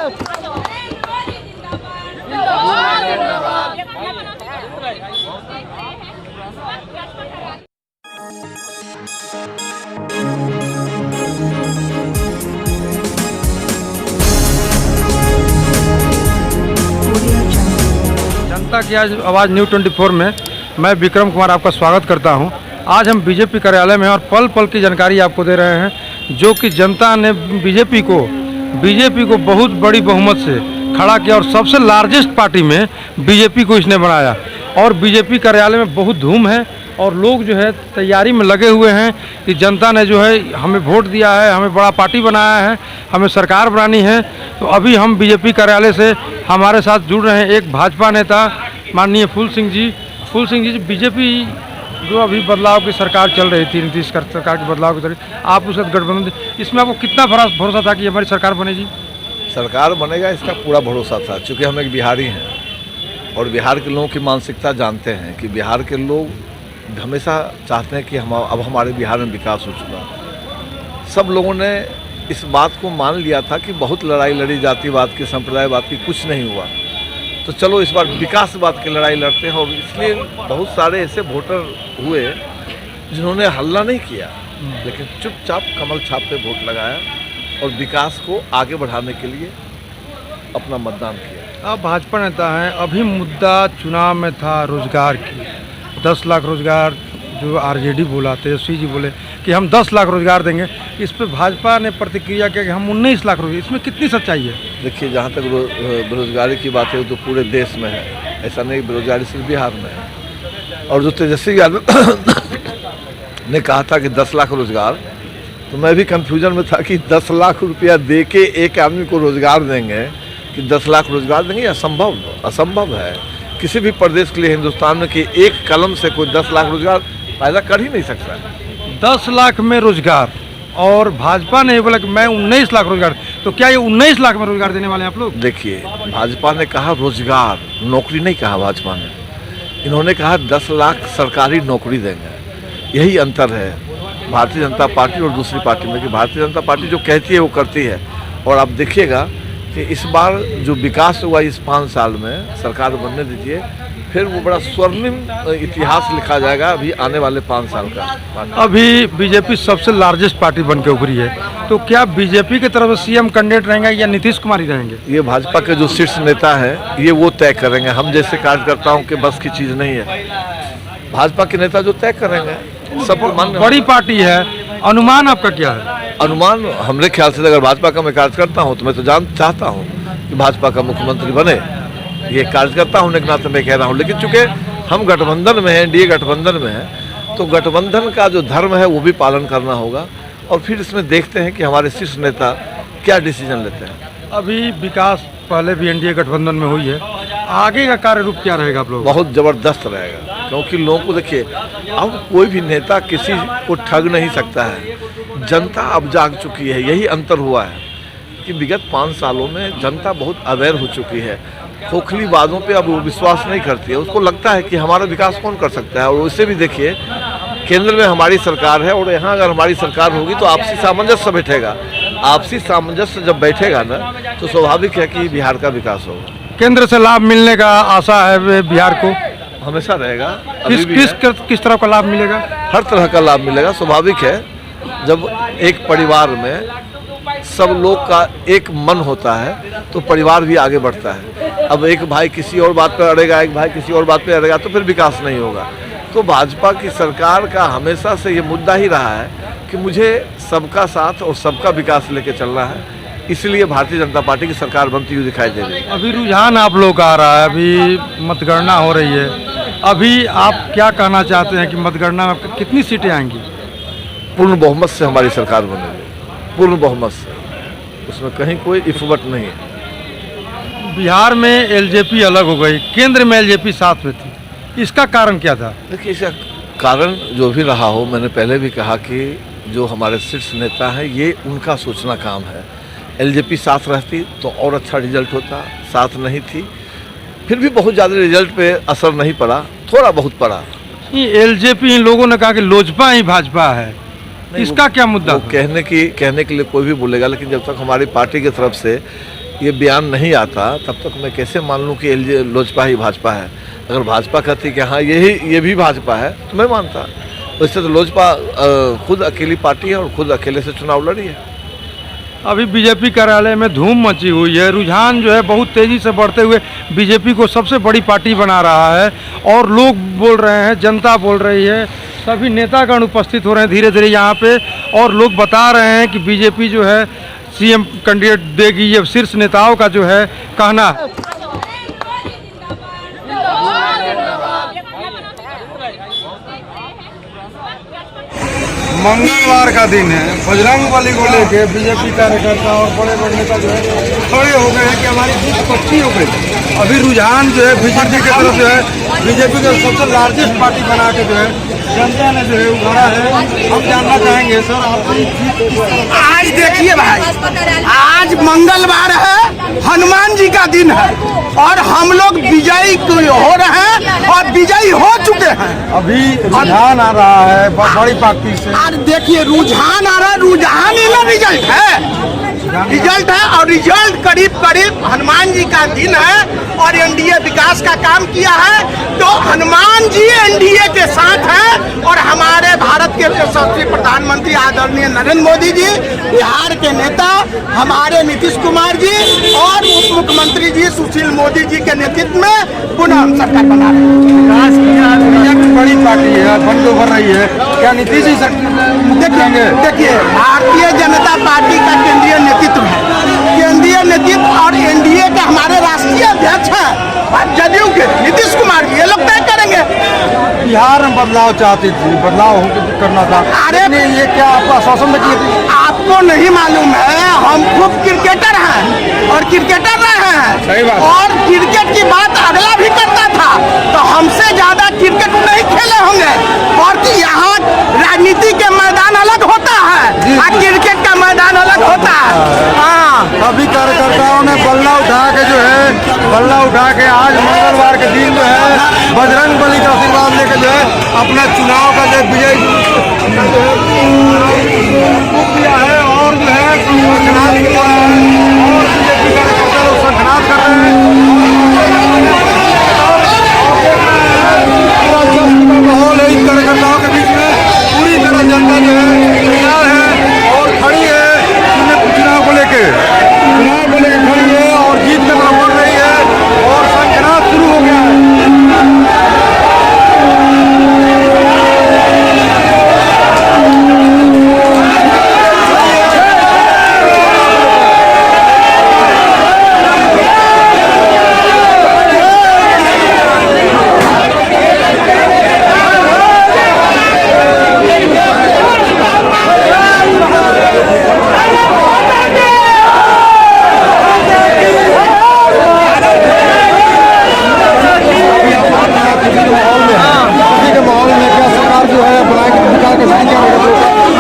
जनता की आज आवाज़ न्यूज़ 24 में मैं विक्रम कुमार आपका स्वागत करता हूं। आज हम बीजेपी कार्यालय में और पल पल की जानकारी आपको दे रहे हैं, जो कि जनता ने बीजेपी को बहुत बड़ी बहुमत से खड़ा किया और सबसे लार्जेस्ट पार्टी में बीजेपी को इसने बनाया। और बीजेपी कार्यालय में बहुत धूम है और लोग जो है तैयारी में लगे हुए हैं कि जनता ने जो है हमें वोट दिया है, हमें बड़ा पार्टी बनाया है, हमें सरकार बनानी है। तो अभी हम बीजेपी कार्यालय से हमारे साथ जुड़ रहे हैं एक भाजपा नेता माननीय फूल सिंह जी। बीजेपी जो अभी बदलाव की सरकार चल रही थी, नीतीश सरकार के बदलाव की तरह आप उसके गठबंधन, इसमें आपको कितना भरोसा था कि हमारी सरकार बनेगी? सरकार बनेगा इसका पूरा भरोसा था, क्योंकि हम एक बिहारी हैं और बिहार के लोगों की मानसिकता जानते हैं कि बिहार के लोग हमेशा चाहते हैं कि अब हमारे बिहार में विकास हो चुका। सब लोगों ने इस बात को मान लिया था कि बहुत लड़ाई लड़ी जातिवाद की, संप्रदायवाद की, कुछ नहीं हुआ। तो चलो इस बार विकासवाद की लड़ाई लड़ते हैं। और इसलिए बहुत सारे ऐसे वोटर हुए जिन्होंने हल्ला नहीं किया, लेकिन चुपचाप कमल छाप पे वोट लगाया और विकास को आगे बढ़ाने के लिए अपना मतदान किया। आप भाजपा नेता हैं, अभी मुद्दा चुनाव में था रोजगार की, 10 लाख रोजगार जो आरजेडी बोला, तेजस्वी जी बोले कि हम 10 लाख रोजगार देंगे। इस पे भाजपा ने प्रतिक्रिया किया कि हम 19 लाख रोजगार। इसमें कितनी सच्चाई है? देखिए, जहाँ तक बेरोजगारी की बात है तो पूरे देश में है, ऐसा नहीं बेरोजगारी सिर्फ बिहार में है। और जो तेजस्वी यादव ने कहा था कि 10 लाख रोजगार, तो मैं भी कंफ्यूजन में था कि 10 लाख रुपया दे के एक आदमी को रोजगार देंगे कि 10 लाख रोजगार देंगे, असंभव है किसी भी प्रदेश के लिए हिंदुस्तान में कि एक कलम से कोई 10 लाख रोजगार पैदा कर ही नहीं सकता। 10 लाख में रोजगार, और भाजपा ने बोला कि मैं 19 लाख रोजगार। तो क्या ये 19 लाख में रोजगार देने वाले हैं आप लोग? देखिए, भाजपा ने कहा रोजगार, नौकरी नहीं कहा भाजपा ने। इन्होंने कहा 10 लाख सरकारी नौकरी देंगे। यही अंतर है भारतीय जनता पार्टी और दूसरी पार्टी में, कि भारतीय जनता पार्टी जो कहती है वो करती है। और आप देखिएगा कि इस बार जो विकास हुआ इस 5 साल में, सरकार बनने दीजिए, फिर वो बड़ा स्वर्णिम इतिहास लिखा जाएगा अभी आने वाले 5 साल का। अभी बीजेपी सबसे लार्जेस्ट पार्टी बन के उभरी है, तो क्या बीजेपी की तरफ से सीएम कैंडिडेट रहेंगे या नीतीश कुमार ही रहेंगे? ये भाजपा के जो शीर्ष नेता है ये वो तय करेंगे। हम जैसे कार्यकर्ताओं के बस की चीज़ नहीं है, भाजपा के नेता जो तय करेंगे। सब बड़ी पार्टी है, अनुमान आपका क्या है? अनुमान हमारे ख्याल से, अगर भाजपा का मैं कार्यकर्ता हूँ तो मैं तो चाहता हूँ कि भाजपा का मुख्यमंत्री बने। ये कार्यकर्ता होने के नाते मैं कह रहा हूँ, लेकिन चूंकि हम गठबंधन में हैं, एनडीए गठबंधन में है, तो गठबंधन का जो धर्म है वो भी पालन करना होगा। और फिर इसमें देखते हैं कि हमारे शीर्ष नेता क्या डिसीजन लेते हैं। अभी विकास पहले भी एनडीए गठबंधन में हुई है, आगे का कार्य रूप क्या रहेगा आप लोग? बहुत ज़बरदस्त रहेगा, क्योंकि लोगों को देखिए, अब कोई भी नेता किसी को ठग नहीं सकता है। जनता अब जाग चुकी है। यही अंतर हुआ है कि विगत 5 सालों में जनता बहुत अवेयर हो चुकी है। खोखली बातों पे अब वो विश्वास नहीं करती है। उसको लगता है कि हमारा विकास कौन कर सकता है। और उससे भी देखिए, केंद्र में हमारी सरकार है और यहाँ अगर हमारी सरकार होगी तो आपसी सामंजस्य बैठेगा। आपसी सामंजस्य जब बैठेगा ना, तो स्वाभाविक है कि बिहार का विकास होगा। केंद्र से लाभ मिलने का आशा है बिहार को? हमेशा रहेगा। किस तरह का लाभ मिलेगा? हर तरह का लाभ मिलेगा। स्वाभाविक है, जब एक परिवार में सब लोग का एक मन होता है तो परिवार भी आगे बढ़ता है। अब एक भाई किसी और बात पर अड़ेगा, एक भाई किसी और बात पर अड़ेगा, तो फिर विकास नहीं होगा। तो भाजपा की सरकार का हमेशा से ये मुद्दा ही रहा है कि मुझे सबका साथ और सबका विकास लेके चलना है। इसलिए भारतीय जनता पार्टी की सरकार बनती हुई दिखाई दे रही है। अभी रुझान आप लोग का आ रहा है, अभी मतगणना हो रही है, अभी आप क्या कहना चाहते हैं कि मतगणना में कितनी सीटें आएंगी? पूर्ण बहुमत से हमारी सरकार बनेगी, पूर्ण बहुमत से, उसमें कहीं कोई इफवट नहीं है। बिहार में एलजेपी अलग हो गई, केंद्र में एलजेपी साथ में थी, इसका कारण क्या था? देखिए, इसका कारण जो भी रहा हो, मैंने पहले भी कहा कि जो हमारे शीर्ष नेता हैं ये उनका सोचना काम है। एलजेपी साथ रहती तो और अच्छा रिजल्ट होता, साथ नहीं थी, फिर भी बहुत ज़्यादा रिजल्ट पे असर नहीं पड़ा, थोड़ा बहुत पड़ा। एलजेपी इन लोगों ने कहा कि लोजपा ही भाजपा है, इसका क्या मुद्दा? कहने के लिए कोई भी बोलेगा, लेकिन जब तक हमारी पार्टी की तरफ से ये बयान नहीं आता तब तक मैं कैसे मान लूँ कि लोजपा ही भाजपा है। अगर भाजपा कहती कि हाँ ये भी भाजपा है तो मैं मानता। वैसे तो लोजपा खुद अकेली पार्टी है और खुद अकेले से चुनाव लड़ी है। अभी बीजेपी कार्यालय में धूम मची हुई है, रुझान जो है बहुत तेज़ी से बढ़ते हुए बीजेपी को सबसे बड़ी पार्टी बना रहा है और लोग बोल रहे हैं, जनता बोल रही है, सभी नेतागण उपस्थित हो रहे हैं धीरे धीरे यहाँ पे और लोग बता रहे हैं कि बीजेपी जो है सीएम कैंडिडेट देगी। ये शीर्ष नेताओं का जो है कहना है। मंगलवार का दिन है, बजरंग बली को लेके बीजेपी कार्यकर्ता और बड़े बड़े नेता जो है खड़े हो गए हैं कि हमारी जीत पक्की हो गई। अभी रुझान जो है बीजेपी की तरफ जो है, बीजेपी को सबसे लार्जेस्ट पार्टी बना के जो है जनता ने जो है उभारा है। हम जानना चाहेंगे सर आपकी जीत। आज देखिए भाई, आज मंगलवार है, हनुमान जी का दिन है और हम लोग विजयी हो रहे हैं और विजयी हो चुके हैं। अभी रुझान आ रहा है बड़ी पार्टी से। आज देखिए रुझान आ रहा है, रुझान ही ना रिजल्ट है, रिजल्ट है और रिजल्ट करीब करीब हनुमान जी का दिन है और एनडीए विकास का काम किया है तो हनुमान जी एनडीए के साथ हैं और हमारे भारत के यशस्वी प्रधानमंत्री आदरणीय नरेंद्र मोदी जी, बिहार के नेता हमारे नीतीश कुमार जी और उप मुख्यमंत्री जी सुशील मोदी जी के नेतृत्व में पुनः हम सरकार बना रहे हैं। बड़ी पार्टी है, बंद उभर रही है, क्या नीतीश जी देखिए भारतीय जनता पार्टी का केंद्रीय नेतृत्व है, केंद्रीय नेतृत्व और एनडीए के हमारे राष्ट्रीय अध्यक्ष हैं जदयू के नीतीश कुमार जी, ये लोग तय करेंगे। बिहार में बदलाव चाहती थी, बदलाव करना था। अरे ये क्या आपको आश्वासन किए थे? आपको नहीं मालूम है, हम खूब क्रिकेटर हैं और क्रिकेटर रहे हैं। सही बात। और क्रिकेट की बात अगला भी करता था तो हमसे ज्यादा क्रिकेट नहीं खेले होंगे और कि यहाँ राजनीति के मैदान अलग होता है और क्रिकेट का मैदान अलग होता है। हाँ, अभी कार्यकर्ताओं ने बल्ला उठा के जो है, बल्ला उठा के आज मंगलवार के दिन जो है बजरंग बली का आशीर्वाद लेकर जो है अपना चुनाव का जो विजय दिया है और जो है संगठनाथ किया है और बीजेपी कार्यकर्ता लोग संगठनाथ कर रहे हैं। माहौल है इन कार्यकर्ताओं के बीच में, पूरी तरह जनता जो है तैयार है और खड़ी है चुनाव को लेके खड़ी है और जीत की तरफ बढ़ रही है और संगठनाथ शुरू हो गया है।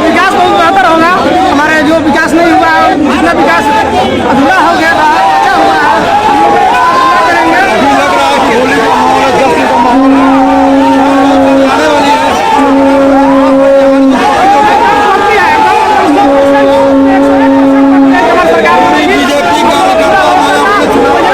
विकास बहुत बेहतर होगा, हमारे जो विकास नहीं हुआ है जितना विकास अधूरा हो गया था अच्छा हुआ है। अभी लग रहा है कि होली का माहौल है, जश्न का माहौल आने वाली है। बीजेपी कार्यकर्ताओं ने अपने चुनाव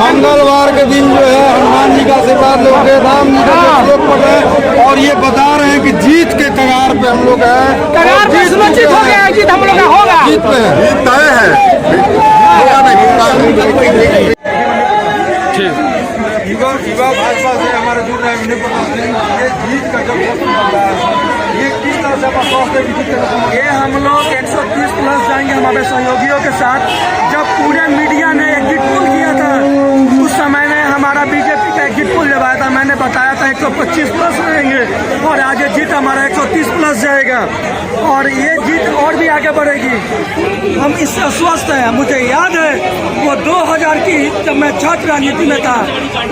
मंगलवार के दिन जो है हनुमान जी का आशीर्वाद लोगे, राम जी का श्लोक पढ़ रहे हैं और ये बता रहे हैं कि जीत के कगार पे हम लोग हैं, कगार पे सुनिश्चित हो गया है, जीत हम लोग का होगा, जीत पे है, जीत तय है। युवा भाजपा से हमारे जुड़ रहे हैं प्रताप सिंह, ये जीत का जब मौसम बन रहा है, ये किस तरह से आप स्वास्थ्य है कि जीत का ये हम लोग 130 प्लस जाएंगे हमारे सहयोगियों के साथ। जब पूरे मीडिया ने एग्जिट पोल किया था उस समय ने हमारा बीजेपी का एग्जिट पोल जब आया था, मैंने बताया था 125 प्लस रहेंगे और आगे जीत हमारा 130 प्लस जाएगा और ये जीत और भी आगे बढ़ेगी। हम इससे अस्वस्थ हैं। मुझे याद है वो 2000 की जब मैं छात्र राजनीति में था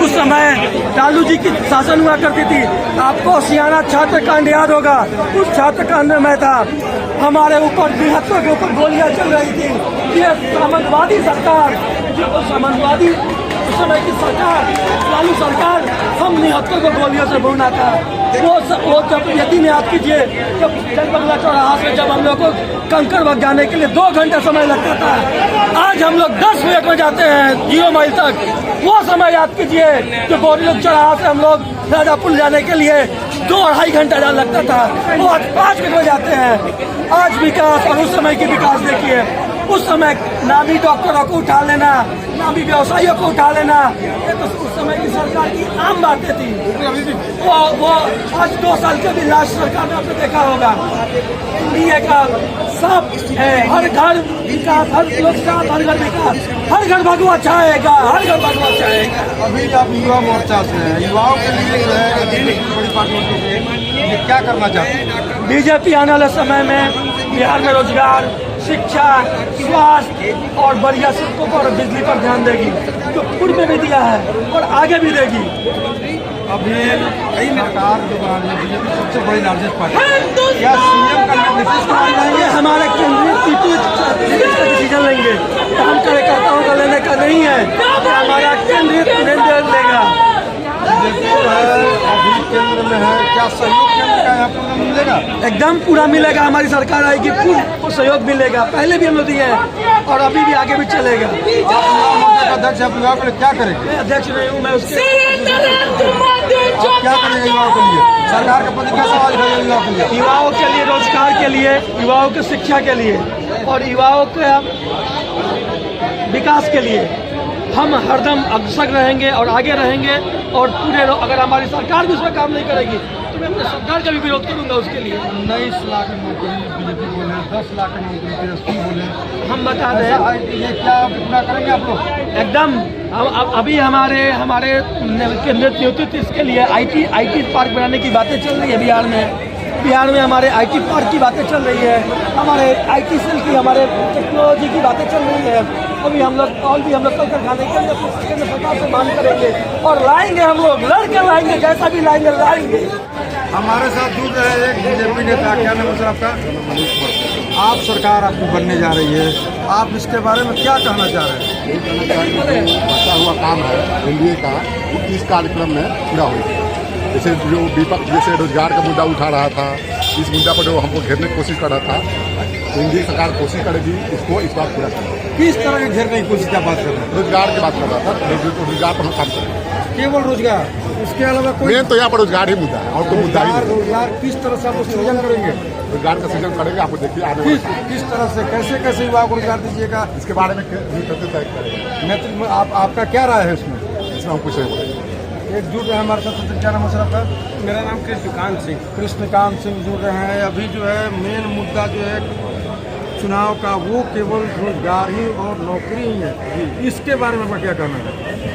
उस समय लालू जी की शासन हुआ करती थी। आपको सियाना छात्र कांड याद होगा, उस छात्र कांड में मैं था। हमारे ऊपर बृहत्तों के ऊपर गोलियां चल रही थी ये सामंतवादी सरकार, जो सामंतवादी उस समय की सरकार, लालू सरकार, हम निहत्तर को गोलियों से भूना था। वो जब यकीन याद कीजिए, जब जल बंगला चौराहा से जब हम लोग को कंकड़ बग जाने के लिए 2 घंटे समय लगता था, आज हम लोग 10 मिनट में जाते हैं 0 माइल तक। वो समय याद कीजिए जो बोरियों चौराहा से हम लोग राजापुर जाने के लिए 2-2.5 घंटा लगता था, वो आज 5 मिनट में जाते हैं। आज विकास और उस समय की विकास देखिए, उस समय नामी डॉक्टरों को उठा लेना, नामी व्यवसायियों को उठा लेना, ये तो उस समय की सरकार की आम बातें थी। वो आज 2 साल के भी लास्ट सरकार में आपने देखा होगा, एनडीए का सब है, हर घर विकास, हर लोग साथ, हर घर विकास, हर घर भगवा छाएगा, हर घर भगवा छाएगा। अभी आप युवा मोर्चा से हैं, युवाओं के लिए जो है बड़ी पार्टियों से क्या करना चाहते हैं? बीजेपी आने वाले समय में बिहार में रोजगार, शिक्षा, स्वास्थ्य और बढ़िया सड़कों पर, बिजली पर ध्यान देगी, जो पूर्व में भी दिया है और आगे भी देगी। अभी कई सरकार जो बीजेपी सबसे बड़ी लार्जेस्ट पार्टी, क्या सीएम का नीतीश कुमार ये हमारे केंद्रीय डिसीजन लेंगे, तो हम कार्यकर्ताओं का लेने का नहीं है, हमारा केंद्रीय निर्णय लेगा। अभी केंद्र में है, क्या सहयोग केंद्र का यहाँ पूरा मिलेगा? एकदम पूरा मिलेगा, हमारी सरकार आएगी, पूरा सहयोग मिलेगा। पहले भी हम लोग दिए हैं और अभी भी आगे भी चलेगा। अध्यक्ष आप युवाओं के लिए क्या करेंगे? मैं अध्यक्ष नहीं हूँ, मैं उसके आप क्या करेंगे युवाओं के लिए? सरकार के प्रति क्या सवाल है युवाओं के लिए? युवाओं के लिए रोजगार के लिए, युवाओं की शिक्षा के लिए और युवाओं के विकास के लिए हम हरदम अग्रसर रहेंगे और आगे रहेंगे। और पूरे अगर हमारी सरकार भी उसमें काम नहीं करेगी तो मैं अपने सरकार का भी विरोध करूंगा उसके लिए। 19 लाख नौकरी बीजेपी बोले, 10 लाख नौकरी तेजस्वी बोले, हम बता रहे हैं ये क्या पूरा करेंगे आप लोग? एकदम। हम अभी हमारे केंद्रीय नेतृत्व इसके लिए आईटी पार्क बनाने की बातें चल रही है बिहार में हमारे आईटी पार्क की बातें चल रही है, हमारे आईटी सेल की, हमारे टेक्नोलॉजी की बातें चल रही है। अभी हम लोग कल कारखाने के लिए केंद्र सरकार से मांग करेंगे और लाएंगे, हम लोग लड़के लाएंगे, जैसा भी लाएंगे। हमारे साथ जुड़ रहे एक बीजेपी नेता, क्या नाम है सर आपका? आप सरकार आपकी बनने जा रही है, आप इसके बारे में क्या कहना चाह रहे हैं? बचा हुआ काम है एनडीए का, इस कार्यक्रम में पूरा होगा। जैसे जो विपक्ष जैसे रोजगार का मुद्दा उठा रहा था, इस मुद्दा पर जो हमको घेरने की कोशिश कर रहा था, तो एनडीए सरकार कोशिश करेगी उसको इस बार पूरा करना। किस तरह के घेरने की कोशिश क्या बात कर रहे हैं? रोजगार की बात कर रहा था, रोजगार पर हम काम करेंगे, केवल रोजगार, इसके अलावा कोई मेन तो यहाँ पर रोजगार ही मुद्दा है और तो मुद्दा ही नहीं। रोजगार किस तरह से आप सृजन करेंगे? रोजगार का सृजन करेंगे, आपको देखिए आगे किस तरह से, कैसे युवाओं को रोजगार दीजिएगा, इसके बारे में तय करेंगे। नेतृत्व आपका क्या राय है इसमें? इसमें हम कुछ नहीं बोलेंगे। एक जुड़ रहे हैं हमारे साथ, क्या नाम है सर आपका? मेरा नाम कृष्णकांत सिंह जुड़ रहे हैं। अभी जो है मेन मुद्दा जो है चुनाव का, वो केवल रोजगार ही और नौकरी ही है, इसके बारे में आपका क्या कहना है?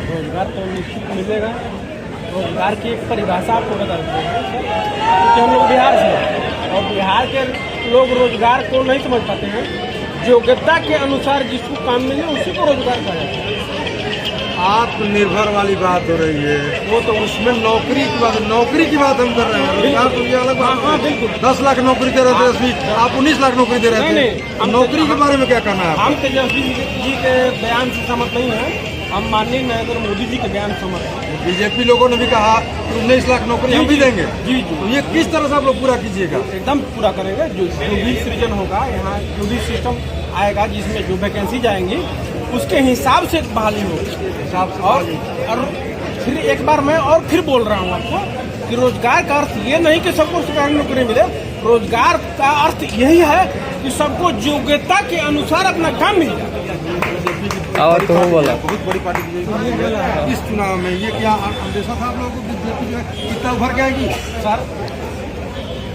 रोजगार तो निश्चित मिलेगा। रोजगार की एक परिभाषा आपको बता दें, क्योंकि हम लोग बिहार से हैं और बिहार के लोग रोजगार को नहीं समझ पाते हैं। योग्यता के अनुसार जिसको काम मिले उसी को रोजगार कहा जाता है। आत्मनिर्भर वाली बात हो रही है, वो तो उसमें नौकरी की बात हम कर रहे हैं। रोजगार तो ये अलग बात है। बिल्कुल 10 लाख नौकरी दे रहे थे तेजस्वी, आप 19 लाख नौकरी दे रहे थे। नहीं, नौकरी के बारे में क्या कहना है? हम तेजस्वी जी के बयान से सहमत नहीं है, हम माननीय नरेंद्र मोदी जी के बयान से सहमत हैं। बीजेपी लोगों ने भी कहा 19 लाख नौकरी हम भी देंगे। जी तो ये किस तरह से आप लोग पूरा कीजिएगा? एकदम पूरा करेंगे। जो भी सृजन होगा, यहाँ जो भी सिस्टम आएगा जिसमें जो वैकेंसी जाएंगी उसके हिसाब से बहाली होगी। और फिर एक बार मैं और फिर बोल रहा हूँ आपको कि रोजगार का अर्थ ये नहीं कि सबको सरकारी नौकरी मिले। रोजगार का अर्थ यही है कि सबको योग्यता के अनुसार अपना काम मिल जाए। बहुत बड़ी पार्टी इस चुनाव में, ये क्या अंदेशा था आप लोगों को बीजेपी जो है कितना उभर के आएगी? सर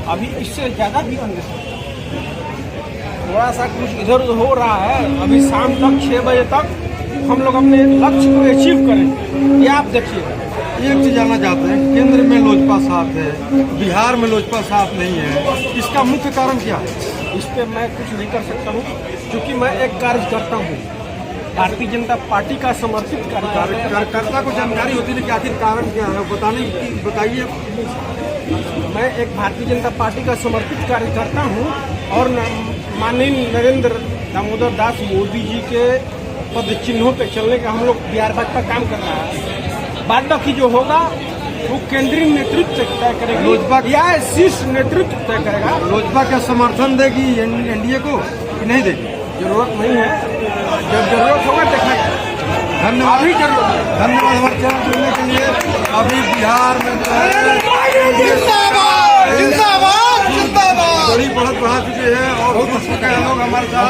अभी इससे ज़्यादा भी अंदेशा, थोड़ा सा कुछ इधर उधर हो रहा है। अभी शाम तक 6 बजे तक हम लोग अपने लक्ष्य को अचीव करें, ये आप देखिएगा। एक चीज जानना चाहते हैं, केंद्र में लोजपा साथ है, बिहार में लोजपा साथ नहीं है, इसका मुख्य कारण क्या है? इस पर मैं कुछ नहीं कर सकता हूँ, क्योंकि मैं एक कार्यकर्ता हूँ, भारतीय जनता पार्टी का समर्थित कार्यकर्ता को जानकारी होती है कि आखिर कारण क्या है, बताइए। मैं एक भारतीय जनता पार्टी का समर्पित कार्यकर्ता हूँ और माननीय नरेंद्र दामोदर दास मोदी जी के पद चिन्हों पे चलने का हम लोग बिहार भाजपा काम कर रहा है। बाद बाकी जो होगा वो केंद्रीय नेतृत्व तय करेगा या शीर्ष नेतृत्व तय करेगा। लोजपा का समर्थन देगी एनडीए को कि नहीं देगी? जरूरत नहीं है, जब जरूरत होगा देखेगा। धन्यवाद। अभी जरूरत है। धन्यवाद हमारे चैनल सुनने के लिए। अभी बिहार में बड़ी बढ़त बढ़ा चुकी है और लोग हमारे साथ